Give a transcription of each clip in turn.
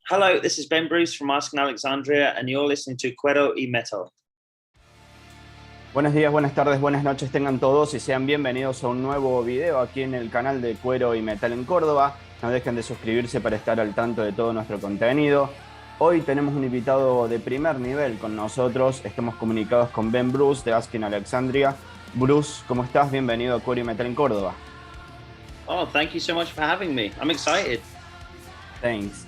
Hello, this is Ben Bruce from Asking Alexandria, and you're listening to Cuero y Metal. Buenos días, buenas tardes, buenas noches tengan todos y sean bienvenidos a un nuevo video aquí en el canal de Cuero y Metal en Córdoba. No dejen de suscribirse para estar al tanto de todo nuestro contenido. Hoy tenemos un invitado de primer nivel con nosotros. Estamos comunicados con Ben Bruce de Asking Alexandria. Bruce, ¿cómo estás? Bienvenido a Cuero y Metal en Córdoba. Oh, thank you so much for having me. I'm excited. Thanks.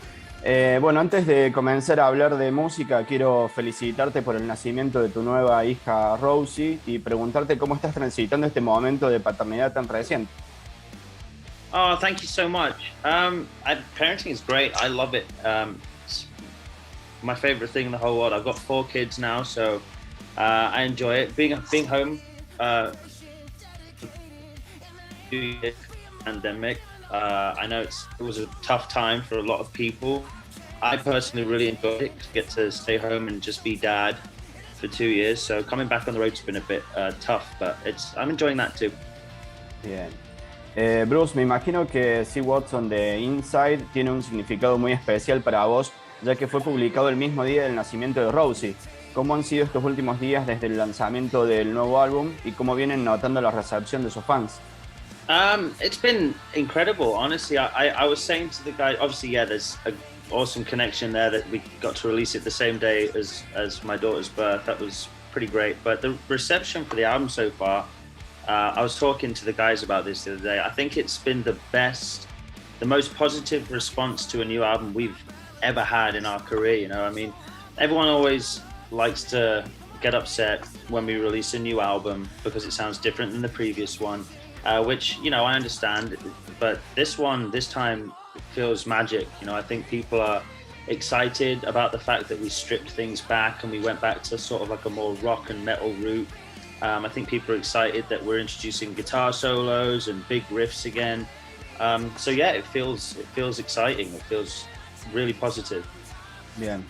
Bueno, antes de comenzar a hablar de música, quiero felicitarte por el nacimiento de tu nueva hija Rossi y preguntarte cómo estás transitando este momento de paternidad tan reciente. Oh, thank you so much. Parenting is great. I love it. It's my favorite thing in the whole world. I've got 4 kids now, so I enjoy it. Being home, pandemic. I know it was a tough time for a lot of people. I personally really enjoyed it to get to stay home and just be dad for 2 years. So coming back on the road's been a bit tough, but I'm enjoying that too. Bien. Bruce, me imagino que See What's on the Inside tiene un significado muy especial para vos, ya que fue publicado el mismo día del nacimiento de Rossi. ¿Cómo han sido estos últimos días desde el lanzamiento del nuevo álbum y cómo vienen notando la recepción de sus fans? It's been incredible, honestly. I was saying to the guy, obviously, yeah, there's an awesome connection there that we got to release it the same day as my daughter's birth. That was pretty great. But the reception for the album so far, I was talking to the guys about this the other day. I think it's been the most positive response to a new album we've ever had in our career. You know, I mean, everyone always likes to get upset when we release a new album because it sounds different than the previous one. Which, you know, I understand, but this time feels magic. You know, I think people are excited about the fact that we stripped things back and we went back to sort of like a more rock and metal route. I think people are excited that we're introducing guitar solos and big riffs again. So yeah, it feels exciting. It feels really positive. Bien.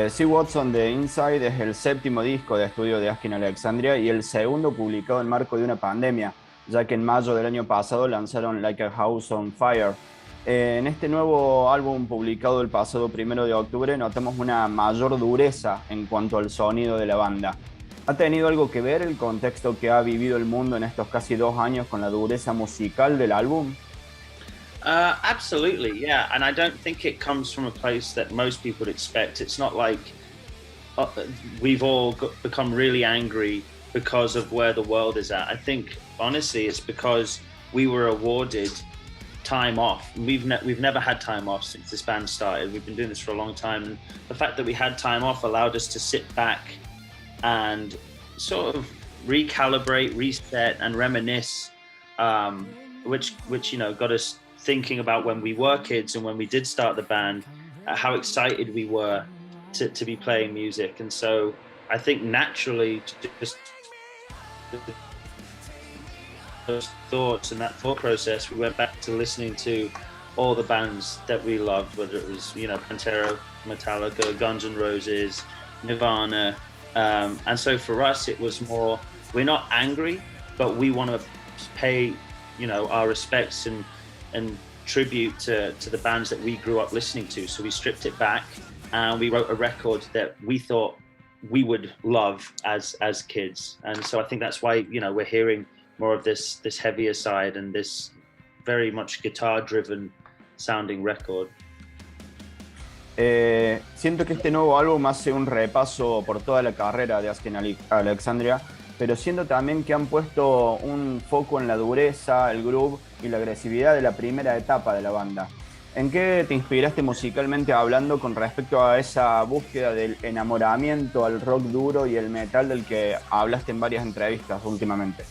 See What's on the Inside es el 7º disco de estudio de Asking Alexandria y el segundo publicado en marco de una pandemia, ya que en mayo del año pasado lanzaron Like a House on Fire. En este nuevo álbum publicado el pasado 1 de octubre notamos una mayor dureza en cuanto al sonido de la banda. ¿Ha tenido algo que ver el contexto que ha vivido el mundo en estos casi 2 años con la dureza musical del álbum? Absolutely, yeah. And I don't think it comes from a place that most people would expect. It's not like we've all become really angry because of where the world is at. I think, honestly, it's because we were awarded time off. We've never had time off since this band started. We've been doing this for a long time. And the fact that we had time off allowed us to sit back and sort of recalibrate, reset, and reminisce, which you know, got us thinking about when we were kids and when we did start the band, how excited we were to be playing music. And so I think naturally, just those thoughts and that thought process, we went back to listening to all the bands that we loved, whether it was, you know, Pantera, Metallica, Guns N' Roses, Nirvana, and so for us it was more, we're not angry, but we want to pay, you know, our respects and tribute to the bands that we grew up listening to. So we stripped it back and we wrote a record that we thought we would love as kids. And so I think that's why, you know, we're hearing more of this heavier side and this very much guitar driven sounding record. Siento que este nuevo álbum hace un repaso por toda la carrera de Asking Alexandria, pero siento también que han puesto un foco en la dureza, el groove y la agresividad de la primera etapa de la banda. ¿En qué te inspiraste musicalmente hablando con respecto a esa búsqueda del enamoramiento al rock duro y el metal del que hablaste en varias entrevistas últimamente?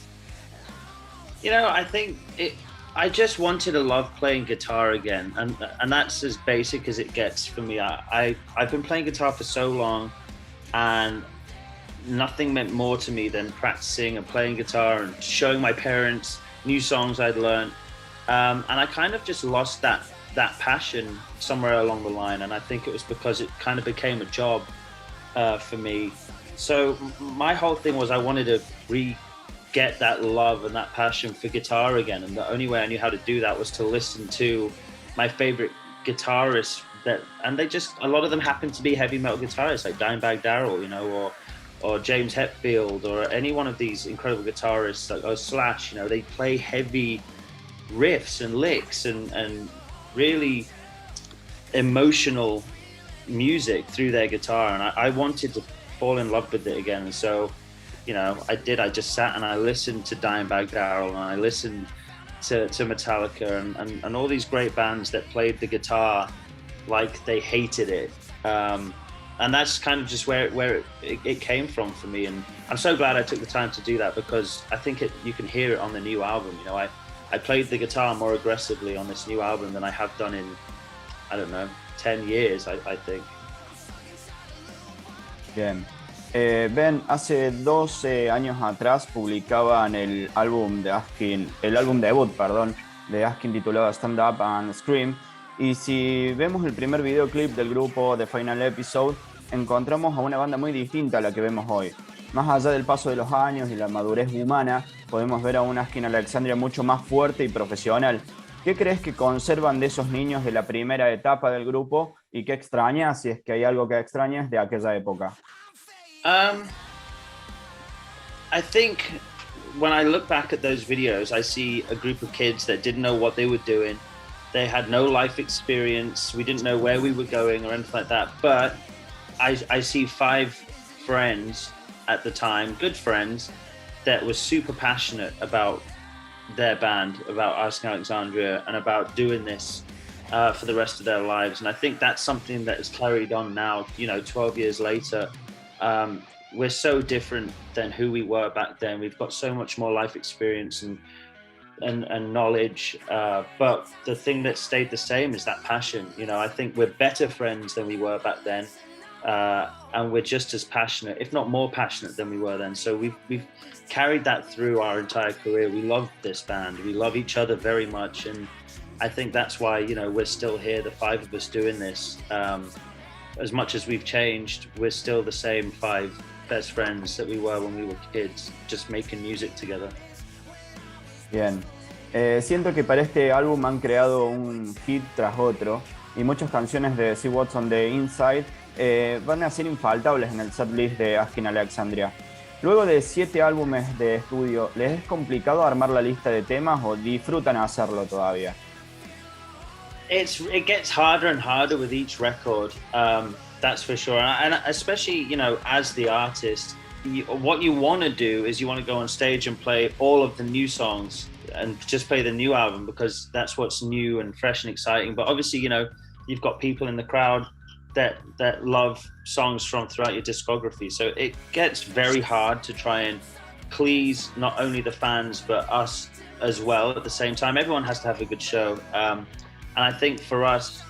You know, I think I just wanted to love playing guitar again, and that's as basic as it gets for me. I've been playing guitar for so long, and nothing meant more to me than practicing and playing guitar and showing my parents new songs I'd learned. And I kind of just lost that passion somewhere along the line, and I think it was because it kind of became a job for me. So my whole thing was I wanted to get that love and that passion for guitar again, and the only way I knew how to do that was to listen to my favorite guitarists and they just, a lot of them happen to be heavy metal guitarists like Dimebag Darrell, you know, or James Hetfield, or any one of these incredible guitarists, like, or Slash, you know, they play heavy riffs and licks and really emotional music through their guitar, and I wanted to fall in love with it again. And so, you know, I just sat and I listened to Dimebag Darrell, and I listened to Metallica and all these great bands that played the guitar like they hated it. And that's kind of just where it came from for me. And I'm so glad I took the time to do that, because I think you can hear it on the new album. You know, I played the guitar more aggressively on this new album than I have done in, I don't know, 10 years, I think. Bien. Ben, hace 12 años atrás publicaban el álbum debut, perdón, de Asking, titulado Stand Up and Scream. Y si vemos el primer videoclip del grupo The Final Episode, encontramos a una banda muy distinta a la que vemos hoy. Más allá del paso de los años y la madurez humana, podemos ver a un Asking Alexandria mucho más fuerte y profesional. ¿Qué crees que conservan de esos niños de la primera etapa del grupo y qué extrañas, si es que hay algo que extrañas de aquella época? I think when I look back at those videos, I see a group of kids that didn't know what they were doing. They had no life experience. We didn't know where we were going or anything like that. But I see 5 friends at the time, good friends, that were super passionate about their band, about Asking Alexandria, and about doing this for the rest of their lives. And I think that's something that is carried on now, you know, 12 years later. We're so different than who we were back then. We've got so much more life experience and knowledge, but the thing that stayed the same is that passion. You know, I think we're better friends than we were back then, and we're just as passionate, if not more passionate than we were then. So we've carried that through our entire career. We love this band. We love each other very much, and I think that's why, you know, we're still here, the 5 of us doing this. As much as we've changed, we're still the same 5 best friends that we were when we were kids, just making music together. Bien. Siento que para este álbum han creado un hit tras otro y muchas canciones de See What's on the Inside van a ser infaltables en el setlist de Asking Alexandria. Luego de 7 álbumes de estudio, ¿les es complicado armar la lista de temas o disfrutan hacerlo todavía? It gets harder and harder with each record, that's for sure. And especially, you know, as the artist, what you want to do is you want to go on stage and play all of the new songs and just play the new album, because that's what's new and fresh and exciting. But obviously, you know, you've got people in the crowd that love songs from throughout your discography. So it gets very hard to try and please not only the fans, but us as well at the same time. Everyone has to have a good show. And I think for us,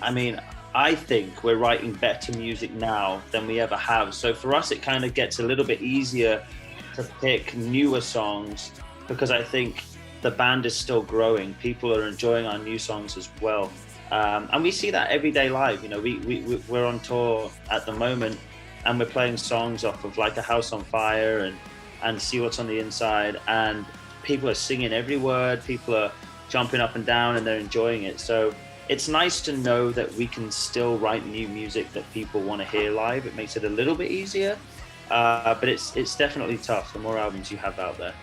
I think we're writing better music now than we ever have. So for us, it kind of gets a little bit easier to pick newer songs, because I think the band is still growing. People are enjoying our new songs as well. And we see that every day live. You know, we're on tour at the moment, and we're playing songs off of like A House on Fire and See What's on the Inside, and people are singing every word. People are jumping up and down, and they're enjoying it. So it's nice to know that we can still write new music that people want to hear live. It makes it a little bit easier, but it's definitely tough the more albums you have out there.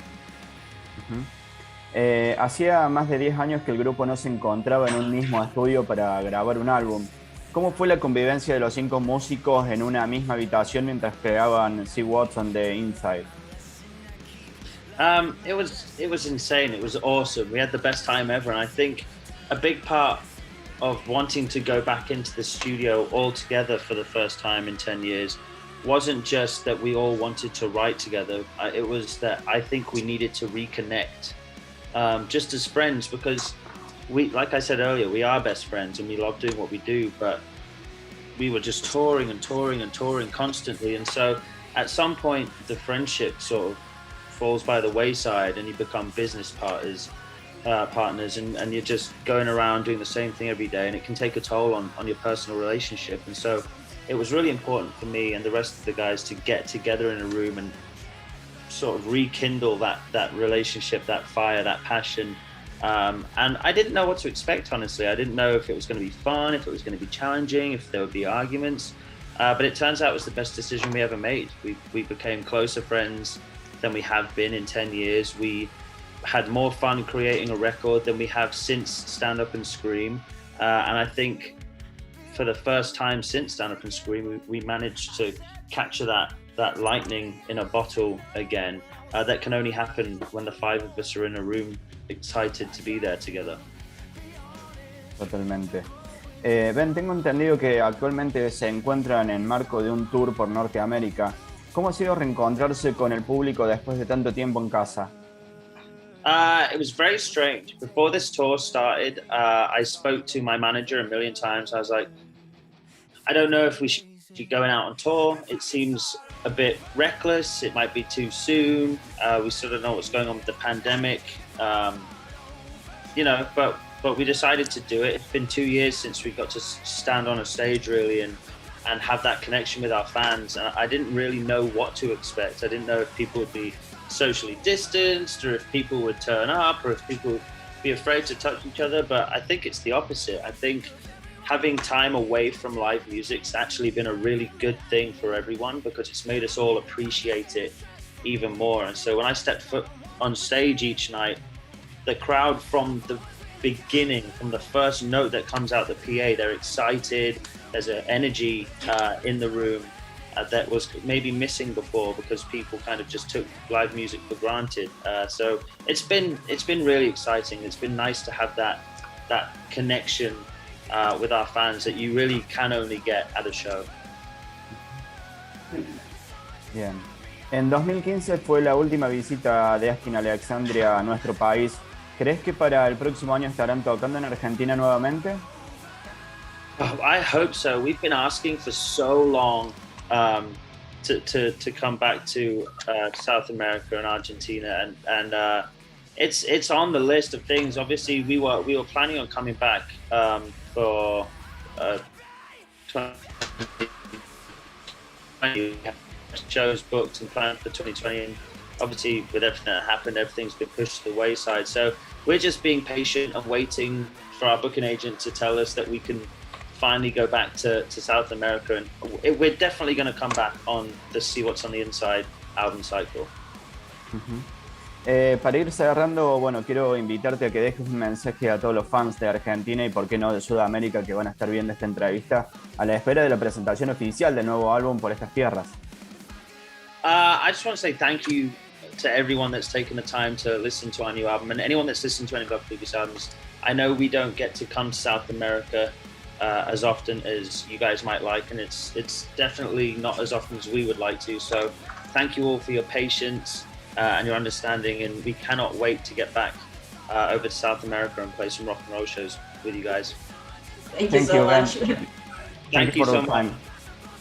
Hacía más de 10 años que el grupo no se encontraba en un mismo estudio para grabar un álbum. ¿Cómo fue la convivencia de los 5 músicos en una misma habitación mientras creaban See What's on the Inside? It was insane. It was awesome. We had the best time ever, and I think a big part of wanting to go back into the studio all together for the first time in 10 years wasn't just that we all wanted to write together. It was that I think we needed to reconnect, just as friends, because we, like I said earlier, we are best friends and we love doing what we do, but we were just touring constantly. And so at some point the friendship sort of falls by the wayside and you become business partners, and you're just going around doing the same thing every day, and it can take a toll on your personal relationship. And so it was really important for me and the rest of the guys to get together in a room and sort of rekindle that relationship, that fire, that passion, And I didn't know what to expect, honestly. I didn't know if it was going to be fun, if it was going to be challenging, if there would be arguments. But it turns out it was the best decision we ever made. We became closer friends than we have been in 10 years. We had more fun creating a record than we have since Stand Up and Scream. And I think for the first time since Stand Up and Scream, we managed to capture that lightning in a bottle again. That can only happen when the five of us are in a room excited to be there together. Totalmente. Ben, tengo entendido que actualmente se encuentran en marco de un tour por Norteamérica. ¿Cómo ha sido reencontrarse con el público después de tanto tiempo en casa? It was very strange. Before this tour started, I spoke to my manager a million times. I was like, I don't know if we should be going out on tour. It seems a bit reckless. It might be too soon. We sort of know what's going on with the pandemic. But we decided to do it. It's been 2 years since we got to stand on a stage, really, and have that connection with our fans. And I didn't really know what to expect. I didn't know if people would be socially distanced, or if people would turn up, or if people would be afraid to touch each other. But I think it's the opposite. I think having time away from live music's actually been a really good thing for everyone, because it's made us all appreciate it even more. And so when I step foot on stage each night, the crowd from the beginning, from the first note that comes out the PA, they're excited. There's an energy in the room that was maybe missing before, because people kind of just took live music for granted. So it's been really exciting. It's been nice to have that connection with our fans that you really can only get at a show. Bien. En 2015 fue la última visita de Asking Alexandria a nuestro país. ¿Crees que para el próximo año estarán tocando en Argentina nuevamente? Oh, I hope so. We've been asking for so long to come back to South America and Argentina, and it's on the list of things. Obviously, we were planning on coming back for 2020 shows booked and planned for 2020, and obviously with everything that happened, everything's been pushed to the wayside. So we're just being patient and waiting for our booking agent to tell us that we can finally go back to South America, and we're definitely going to come back on the See What's on the Inside album cycle. Para ir cerrando, bueno, quiero invitarte a que dejes un mensaje a todos los fans de Argentina y por qué no de Sudamérica que van a estar viendo esta entrevista a la espera de la presentación oficial del nuevo álbum por estas tierras. I just want to say thank you to everyone that's taken the time to listen to our new album, and anyone that's listened to any of our previous albums. I know we don't get to come to South America as often as you guys might like, and it's definitely not as often as we would like to. So thank you all for your patience and your understanding, and we cannot wait to get back over to South America and play some rock and roll shows with you guys. Thank you so much. Thank you so much.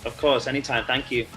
Of course, anytime. Thank you.